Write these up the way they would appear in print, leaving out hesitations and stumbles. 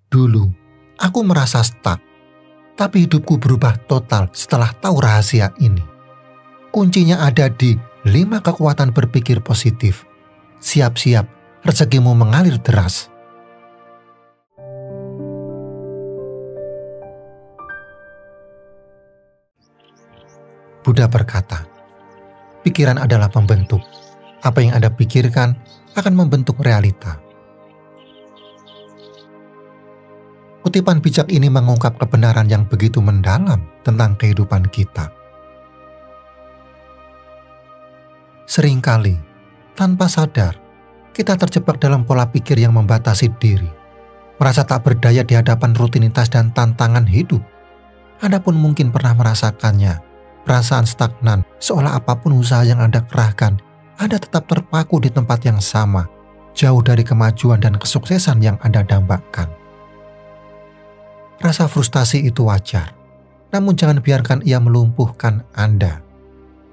Dulu, aku merasa stuck, tapi hidupku berubah total setelah tahu rahasia ini. Kuncinya ada di 5 kekuatan berpikir positif. Siap-siap, rezekimu mengalir deras. Buddha berkata, pikiran adalah pembentuk. Apa yang Anda pikirkan akan membentuk realita. Kutipan bijak ini mengungkap kebenaran yang begitu mendalam tentang kehidupan kita. Seringkali, tanpa sadar, kita terjebak dalam pola pikir yang membatasi diri, merasa tak berdaya di hadapan rutinitas dan tantangan hidup. Anda pun mungkin pernah merasakannya, perasaan stagnan, seolah apapun usaha yang Anda kerahkan, Anda tetap terpaku di tempat yang sama, jauh dari kemajuan dan kesuksesan yang Anda dambakan. Rasa frustasi itu wajar, namun jangan biarkan ia melumpuhkan Anda.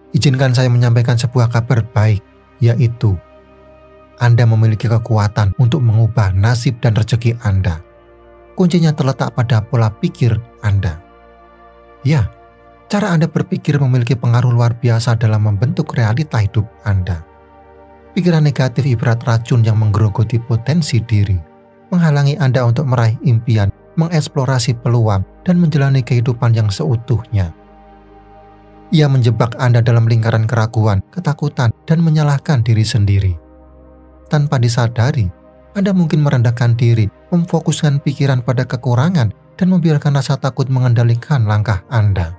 Izinkan saya menyampaikan sebuah kabar baik, yaitu Anda memiliki kekuatan untuk mengubah nasib dan rezeki Anda. Kuncinya terletak pada pola pikir Anda. Ya, cara Anda berpikir memiliki pengaruh luar biasa dalam membentuk realita hidup Anda. Pikiran negatif ibarat racun yang menggerogoti potensi diri, menghalangi Anda untuk meraih impian, mengeksplorasi peluang, dan menjalani kehidupan yang seutuhnya. Ia menjebak Anda dalam lingkaran keraguan, ketakutan, dan menyalahkan diri sendiri. Tanpa disadari, Anda mungkin merendahkan diri, memfokuskan pikiran pada kekurangan, dan membiarkan rasa takut mengendalikan langkah Anda.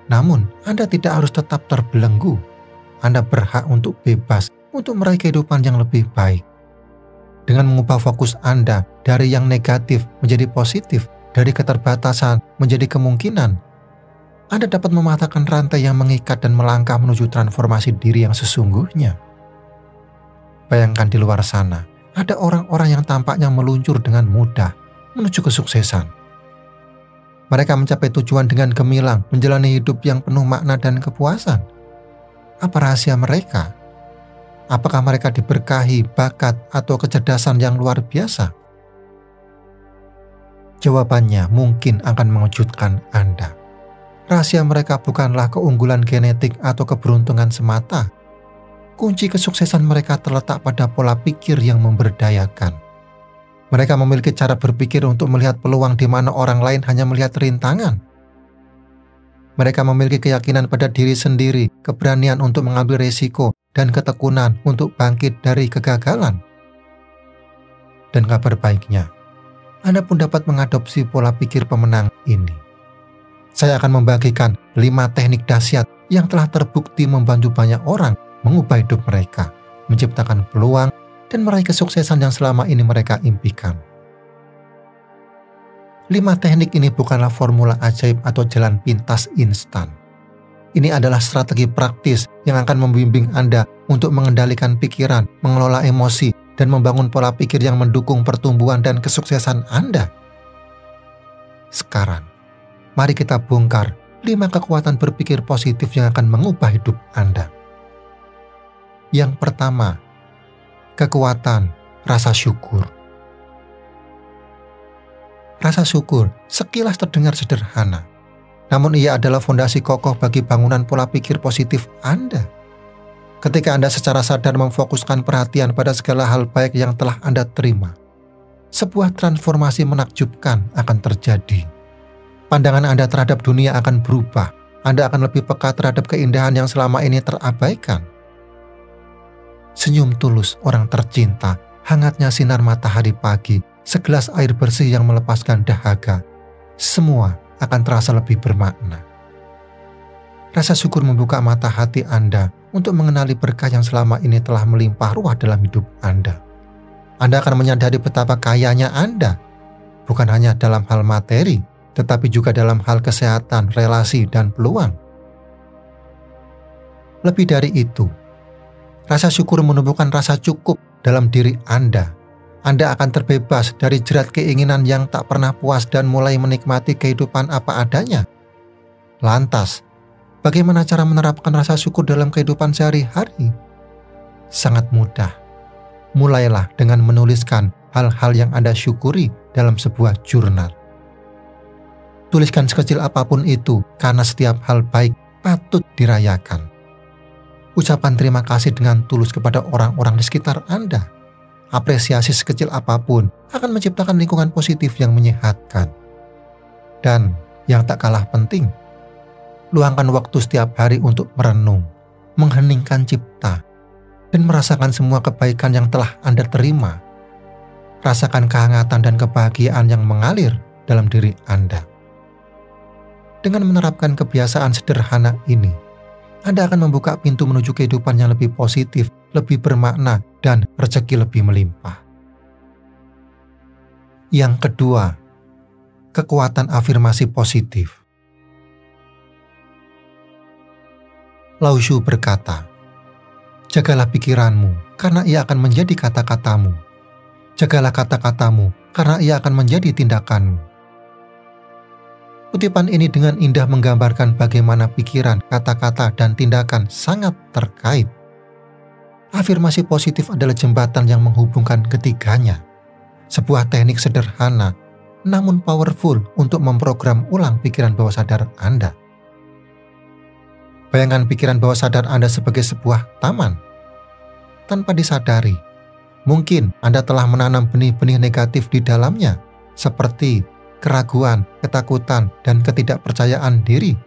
Namun, Anda tidak harus tetap terbelenggu. Anda berhak untuk bebas, untuk meraih kehidupan yang lebih baik. Dengan mengubah fokus Anda dari yang negatif menjadi positif, dari keterbatasan menjadi kemungkinan, Anda dapat mematahkan rantai yang mengikat dan melangkah menuju transformasi diri yang sesungguhnya. Bayangkan di luar sana, ada orang-orang yang tampaknya meluncur dengan mudah menuju kesuksesan. Mereka mencapai tujuan dengan gemilang, menjalani hidup yang penuh makna dan kepuasan. Apa rahasia mereka? Apakah mereka diberkahi bakat atau kecerdasan yang luar biasa? Jawabannya mungkin akan mengejutkan Anda. Rahasia mereka bukanlah keunggulan genetik atau keberuntungan semata. Kunci kesuksesan mereka terletak pada pola pikir yang memberdayakan. Mereka memiliki cara berpikir untuk melihat peluang di mana orang lain hanya melihat rintangan. Mereka memiliki keyakinan pada diri sendiri, keberanian untuk mengambil risiko, dan ketekunan untuk bangkit dari kegagalan. Dan kabar baiknya, Anda pun dapat mengadopsi pola pikir pemenang ini. Saya akan membagikan 5 teknik dahsyat yang telah terbukti membantu banyak orang mengubah hidup mereka, menciptakan peluang, dan meraih kesuksesan yang selama ini mereka impikan. 5 teknik ini bukanlah formula ajaib atau jalan pintas instan. Ini adalah strategi praktis yang akan membimbing Anda untuk mengendalikan pikiran, mengelola emosi, dan membangun pola pikir yang mendukung pertumbuhan dan kesuksesan Anda. Sekarang, mari kita bongkar 5 kekuatan berpikir positif yang akan mengubah hidup Anda. Yang pertama, kekuatan rasa syukur. Rasa syukur sekilas terdengar sederhana, namun ia adalah fondasi kokoh bagi bangunan pola pikir positif Anda. Ketika Anda secara sadar memfokuskan perhatian pada segala hal baik yang telah Anda terima, sebuah transformasi menakjubkan akan terjadi. Pandangan Anda terhadap dunia akan berubah. Anda akan lebih peka terhadap keindahan yang selama ini terabaikan. Senyum tulus orang tercinta, hangatnya sinar matahari pagi, segelas air bersih yang melepaskan dahaga, semua akan terasa lebih bermakna. Rasa syukur membuka mata hati Anda untuk mengenali berkah yang selama ini telah melimpah ruah dalam hidup Anda. Anda akan menyadari betapa kayanya Anda, bukan hanya dalam hal materi, tetapi juga dalam hal kesehatan, relasi, dan peluang. Lebih dari itu, rasa syukur menumbuhkan rasa cukup dalam diri Anda. Anda akan terbebas dari jerat keinginan yang tak pernah puas dan mulai menikmati kehidupan apa adanya. Lantas, bagaimana cara menerapkan rasa syukur dalam kehidupan sehari-hari? Sangat mudah. Mulailah dengan menuliskan hal-hal yang Anda syukuri dalam sebuah jurnal. Tuliskan sekecil apapun itu, karena setiap hal baik patut dirayakan. Ucapan terima kasih dengan tulus kepada orang-orang di sekitar Anda. Apresiasi sekecil apapun akan menciptakan lingkungan positif yang menyehatkan. Dan yang tak kalah penting, luangkan waktu setiap hari untuk merenung, mengheningkan cipta, dan merasakan semua kebaikan yang telah Anda terima. Rasakan kehangatan dan kebahagiaan yang mengalir dalam diri Anda. Dengan menerapkan kebiasaan sederhana ini, Anda akan membuka pintu menuju kehidupan yang lebih positif, lebih bermakna, dan rezeki lebih melimpah. Yang kedua, kekuatan afirmasi positif. Lao Tzu berkata, "Jagalah pikiranmu, karena ia akan menjadi kata-katamu. Jagalah kata-katamu, karena ia akan menjadi tindakanmu." Kutipan ini dengan indah menggambarkan bagaimana pikiran, kata-kata, dan tindakan sangat terkait. Afirmasi positif adalah jembatan yang menghubungkan ketiganya. Sebuah teknik sederhana, namun powerful untuk memprogram ulang pikiran bawah sadar Anda. Bayangkan pikiran bawah sadar Anda sebagai sebuah taman. Tanpa disadari, mungkin Anda telah menanam benih-benih negatif di dalamnya, seperti keraguan, ketakutan, dan ketidakpercayaan diri.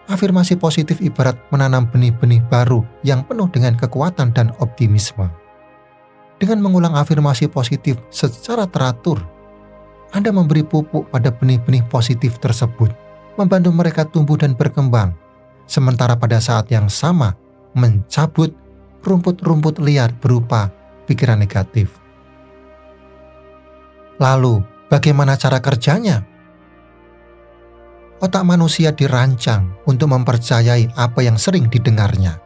Afirmasi positif ibarat menanam benih-benih baru yang penuh dengan kekuatan dan optimisme. Dengan mengulang afirmasi positif secara teratur, Anda memberi pupuk pada benih-benih positif tersebut, membantu mereka tumbuh dan berkembang, sementara pada saat yang sama mencabut rumput-rumput liar berupa pikiran negatif. Lalu, bagaimana cara kerjanya? Otak manusia dirancang untuk mempercayai apa yang sering didengarnya.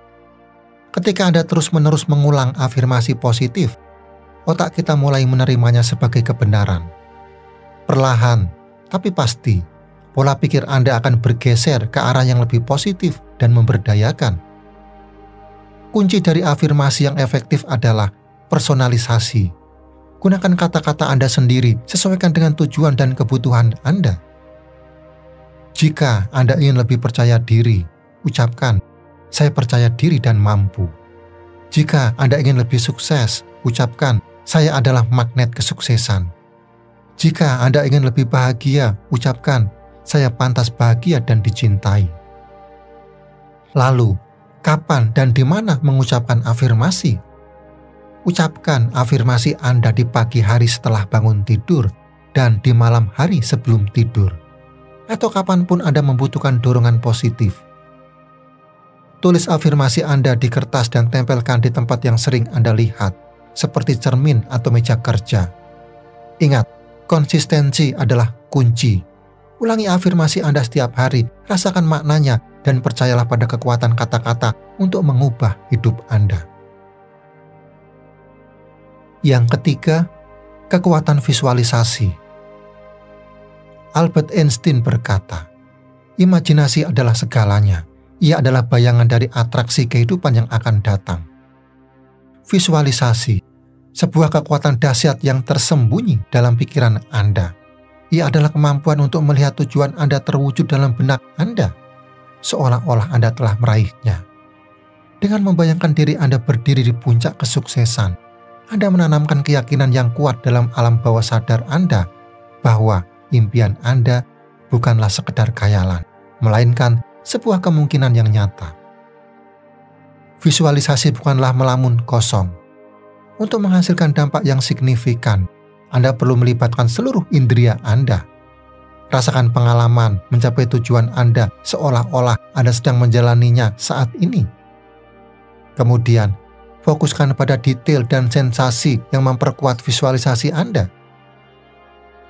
Ketika Anda terus-menerus mengulang afirmasi positif, otak kita mulai menerimanya sebagai kebenaran. Perlahan, tapi pasti, pola pikir Anda akan bergeser ke arah yang lebih positif dan memberdayakan. Kunci dari afirmasi yang efektif adalah personalisasi. Gunakan kata-kata Anda sendiri, sesuaikan dengan tujuan dan kebutuhan Anda. Jika Anda ingin lebih percaya diri, ucapkan, "Saya percaya diri dan mampu." Jika Anda ingin lebih sukses, ucapkan, "Saya adalah magnet kesuksesan." Jika Anda ingin lebih bahagia, ucapkan, "Saya pantas bahagia dan dicintai." Lalu, kapan dan di mana mengucapkan afirmasi? Ucapkan afirmasi Anda di pagi hari setelah bangun tidur dan di malam hari sebelum tidur, atau kapanpun Anda membutuhkan dorongan positif. Tulis afirmasi Anda di kertas dan tempelkan di tempat yang sering Anda lihat, seperti cermin atau meja kerja. Ingat, konsistensi adalah kunci. Ulangi afirmasi Anda setiap hari, rasakan maknanya, dan percayalah pada kekuatan kata-kata untuk mengubah hidup Anda. Yang ketiga, kekuatan visualisasi. Albert Einstein berkata, "Imajinasi adalah segalanya. Ia adalah bayangan dari atraksi kehidupan yang akan datang." Visualisasi, sebuah kekuatan dahsyat yang tersembunyi dalam pikiran Anda. Ia adalah kemampuan untuk melihat tujuan Anda terwujud dalam benak Anda, seolah-olah Anda telah meraihnya. Dengan membayangkan diri Anda berdiri di puncak kesuksesan, Anda menanamkan keyakinan yang kuat dalam alam bawah sadar Anda bahwa impian Anda bukanlah sekedar khayalan, melainkan sebuah kemungkinan yang nyata. Visualisasi bukanlah melamun kosong. Untuk menghasilkan dampak yang signifikan, Anda perlu melibatkan seluruh indera Anda. Rasakan pengalaman mencapai tujuan Anda seolah-olah Anda sedang menjalaninya saat ini. Kemudian, fokuskan pada detail dan sensasi yang memperkuat visualisasi Anda.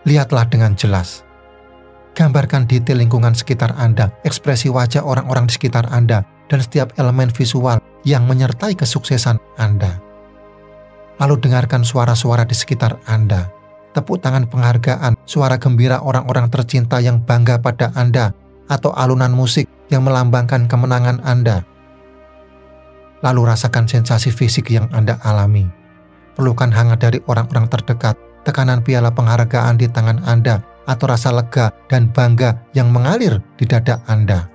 Lihatlah dengan jelas. Gambarkan detail lingkungan sekitar Anda, ekspresi wajah orang-orang di sekitar Anda, dan setiap elemen visual yang menyertai kesuksesan Anda. Lalu dengarkan suara-suara di sekitar Anda, tepuk tangan penghargaan, suara gembira orang-orang tercinta yang bangga pada Anda, atau alunan musik yang melambangkan kemenangan Anda. Lalu rasakan sensasi fisik yang Anda alami. pelukan hangat dari orang-orang terdekat, tekanan piala penghargaan di tangan Anda, atau rasa lega dan bangga yang mengalir di dada Anda.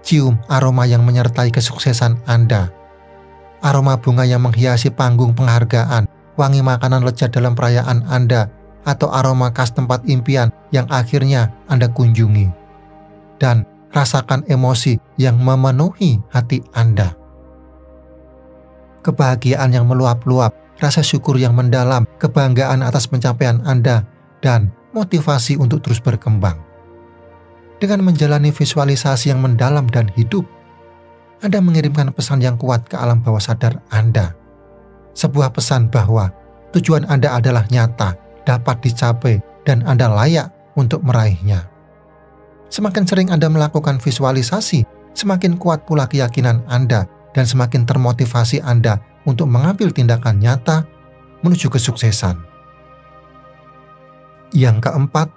Cium aroma yang menyertai kesuksesan Anda. Aroma bunga yang menghiasi panggung penghargaan, wangi makanan lezat dalam perayaan Anda, atau aroma khas tempat impian yang akhirnya Anda kunjungi. Dan rasakan emosi yang memenuhi hati Anda. Kebahagiaan yang meluap-luap, rasa syukur yang mendalam, kebanggaan atas pencapaian Anda, dan motivasi untuk terus berkembang. Dengan menjalani visualisasi yang mendalam dan hidup, Anda mengirimkan pesan yang kuat ke alam bawah sadar Anda. Sebuah pesan bahwa tujuan Anda adalah nyata, dapat dicapai, dan Anda layak untuk meraihnya. Semakin sering Anda melakukan visualisasi, semakin kuat pula keyakinan Anda dan semakin termotivasi Anda untuk mengambil tindakan nyata menuju kesuksesan. Yang keempat,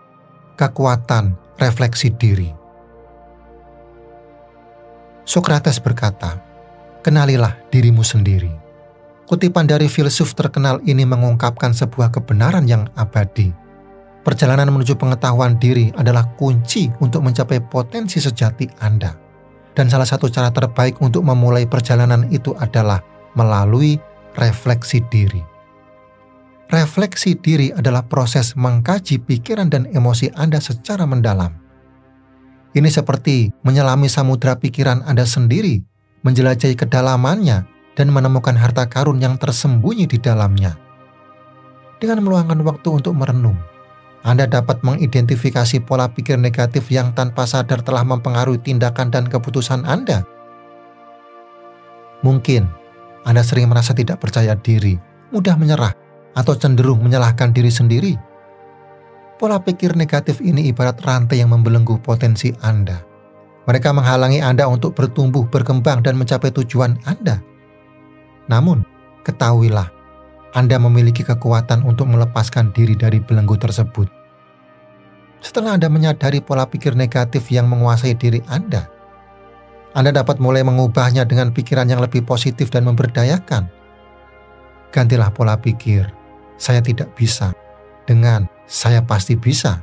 kekuatan refleksi diri. Sokrates berkata, "Kenalilah dirimu sendiri." Kutipan dari filsuf terkenal ini mengungkapkan sebuah kebenaran yang abadi. Perjalanan menuju pengetahuan diri adalah kunci untuk mencapai potensi sejati Anda. Dan salah satu cara terbaik untuk memulai perjalanan itu adalah melalui refleksi diri. Refleksi diri adalah proses mengkaji pikiran dan emosi Anda secara mendalam. Ini seperti menyelami samudera pikiran Anda sendiri, menjelajahi kedalamannya, dan menemukan harta karun yang tersembunyi di dalamnya. Dengan meluangkan waktu untuk merenung, Anda dapat mengidentifikasi pola pikir negatif yang tanpa sadar telah mempengaruhi tindakan dan keputusan Anda. Mungkin Anda sering merasa tidak percaya diri, mudah menyerah, atau cenderung menyalahkan diri sendiri. Pola pikir negatif ini ibarat rantai yang membelenggu potensi Anda. Mereka menghalangi Anda untuk bertumbuh, berkembang, dan mencapai tujuan Anda. Namun, ketahuilah, Anda memiliki kekuatan untuk melepaskan diri dari belenggu tersebut. Setelah Anda menyadari pola pikir negatif yang menguasai diri Anda dapat mulai mengubahnya dengan pikiran yang lebih positif dan memberdayakan. Gantilah pola pikir, "Saya tidak bisa," dengan "Saya pasti bisa."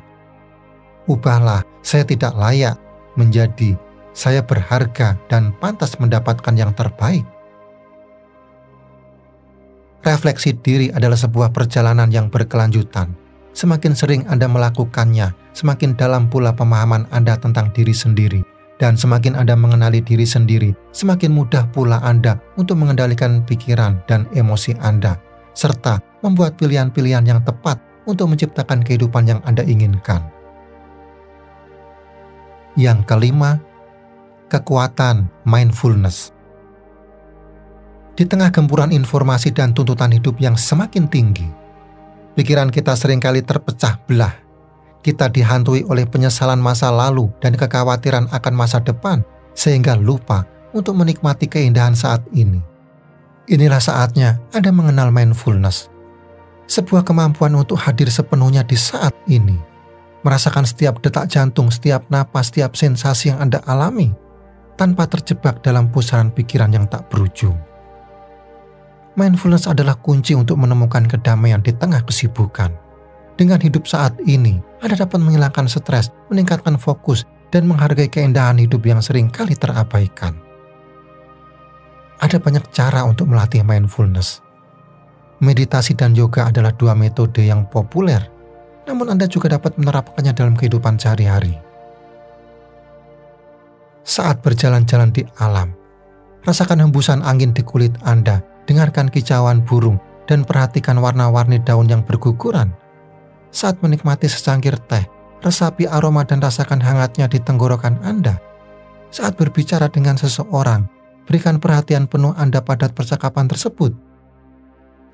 Ubahlah "Saya tidak layak" menjadi "Saya berharga dan pantas mendapatkan yang terbaik." Refleksi diri adalah sebuah perjalanan yang berkelanjutan. Semakin sering Anda melakukannya, semakin dalam pula pemahaman Anda tentang diri sendiri. Dan semakin Anda mengenali diri sendiri, semakin mudah pula Anda untuk mengendalikan pikiran dan emosi Anda, serta membuat pilihan-pilihan yang tepat untuk menciptakan kehidupan yang Anda inginkan. Yang kelima, kekuatan mindfulness. Di tengah gempuran informasi dan tuntutan hidup yang semakin tinggi, pikiran kita seringkali terpecah belah. Kita dihantui oleh penyesalan masa lalu dan kekhawatiran akan masa depan, sehingga lupa untuk menikmati keindahan saat ini. Inilah saatnya Anda mengenal mindfulness. Sebuah kemampuan untuk hadir sepenuhnya di saat ini. Merasakan setiap detak jantung, setiap napas, setiap sensasi yang Anda alami, tanpa terjebak dalam pusaran pikiran yang tak berujung. Mindfulness adalah kunci untuk menemukan kedamaian di tengah kesibukan. Dengan hidup saat ini, Anda dapat menghilangkan stres, meningkatkan fokus, dan menghargai keindahan hidup yang sering kali terabaikan. Ada banyak cara untuk melatih mindfulness. Meditasi dan yoga adalah dua metode yang populer, namun Anda juga dapat menerapkannya dalam kehidupan sehari-hari. Saat berjalan-jalan di alam, rasakan hembusan angin di kulit Anda, dengarkan kicauan burung, dan perhatikan warna-warni daun yang berguguran. Saat menikmati secangkir teh, resapi aroma dan rasakan hangatnya di tenggorokan Anda. Saat berbicara dengan seseorang, berikan perhatian penuh Anda pada percakapan tersebut.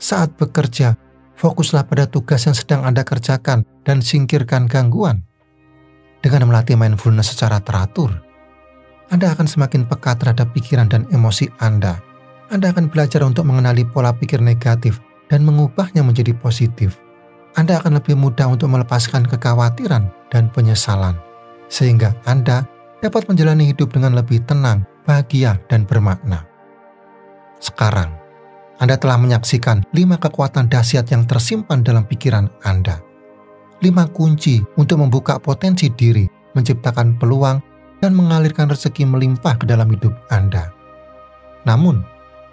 Saat bekerja, fokuslah pada tugas yang sedang Anda kerjakan dan singkirkan gangguan. Dengan melatih mindfulness secara teratur, Anda akan semakin peka terhadap pikiran dan emosi Anda. Anda akan belajar untuk mengenali pola pikir negatif dan mengubahnya menjadi positif. Anda akan lebih mudah untuk melepaskan kekhawatiran dan penyesalan, sehingga Anda dapat menjalani hidup dengan lebih tenang, bahagia, dan bermakna. Sekarang, Anda telah menyaksikan 5 kekuatan dahsyat yang tersimpan dalam pikiran Anda. 5 kunci untuk membuka potensi diri, menciptakan peluang, dan mengalirkan rezeki melimpah ke dalam hidup Anda. Namun,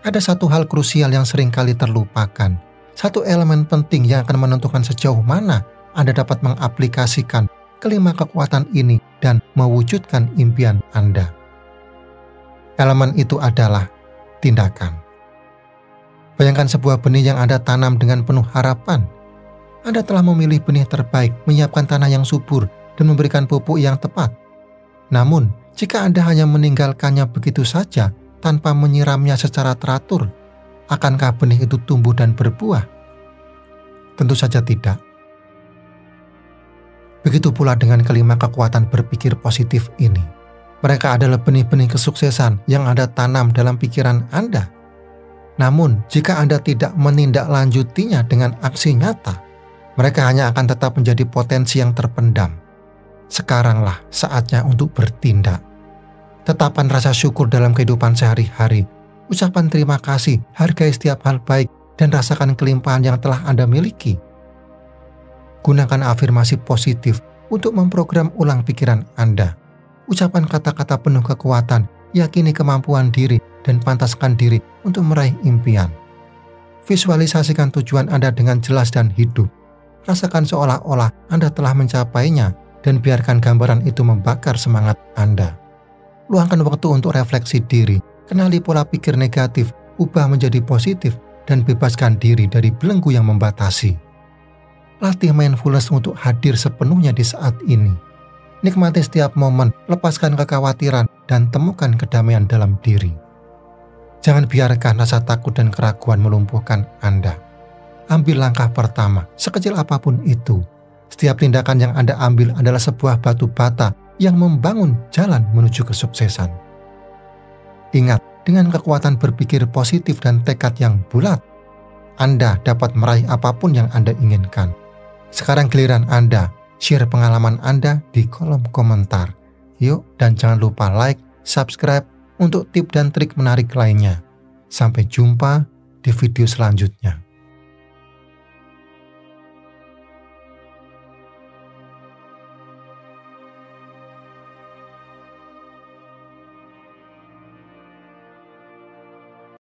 ada satu hal krusial yang seringkali terlupakan. Satu elemen penting yang akan menentukan sejauh mana Anda dapat mengaplikasikan kelima kekuatan ini dan mewujudkan impian Anda. Elemen itu adalah tindakan. Bayangkan sebuah benih yang Anda tanam dengan penuh harapan. Anda telah memilih benih terbaik, menyiapkan tanah yang subur, dan memberikan pupuk yang tepat. Namun, jika Anda hanya meninggalkannya begitu saja tanpa menyiramnya secara teratur, akankah benih itu tumbuh dan berbuah? Tentu saja tidak. Begitu pula dengan kelima kekuatan berpikir positif ini. Mereka adalah benih-benih kesuksesan yang Anda tanam dalam pikiran Anda. Namun, jika Anda tidak menindaklanjutinya dengan aksi nyata, mereka hanya akan tetap menjadi potensi yang terpendam. Sekaranglah saatnya untuk bertindak. Tetapkan rasa syukur dalam kehidupan sehari-hari. Ucapan terima kasih, hargai setiap hal baik, dan rasakan kelimpahan yang telah Anda miliki. Gunakan afirmasi positif untuk memprogram ulang pikiran Anda. Ucapan kata-kata penuh kekuatan, yakini kemampuan diri, dan pantaskan diri untuk meraih impian. Visualisasikan tujuan Anda dengan jelas dan hidup. Rasakan seolah-olah Anda telah mencapainya, dan biarkan gambaran itu membakar semangat Anda. Luangkan waktu untuk refleksi diri, kenali pola pikir negatif, ubah menjadi positif, dan bebaskan diri dari belenggu yang membatasi. Latih mindfulness untuk hadir sepenuhnya di saat ini. Nikmati setiap momen, lepaskan kekhawatiran, dan temukan kedamaian dalam diri. Jangan biarkan rasa takut dan keraguan melumpuhkan Anda. Ambil langkah pertama, sekecil apapun itu. Setiap tindakan yang Anda ambil adalah sebuah batu bata yang membangun jalan menuju kesuksesan. Ingat, dengan kekuatan berpikir positif dan tekad yang bulat, Anda dapat meraih apapun yang Anda inginkan. Sekarang giliran Anda, share pengalaman Anda di kolom komentar. Yuk, dan jangan lupa like, subscribe untuk tips dan trik menarik lainnya. Sampai jumpa di video selanjutnya.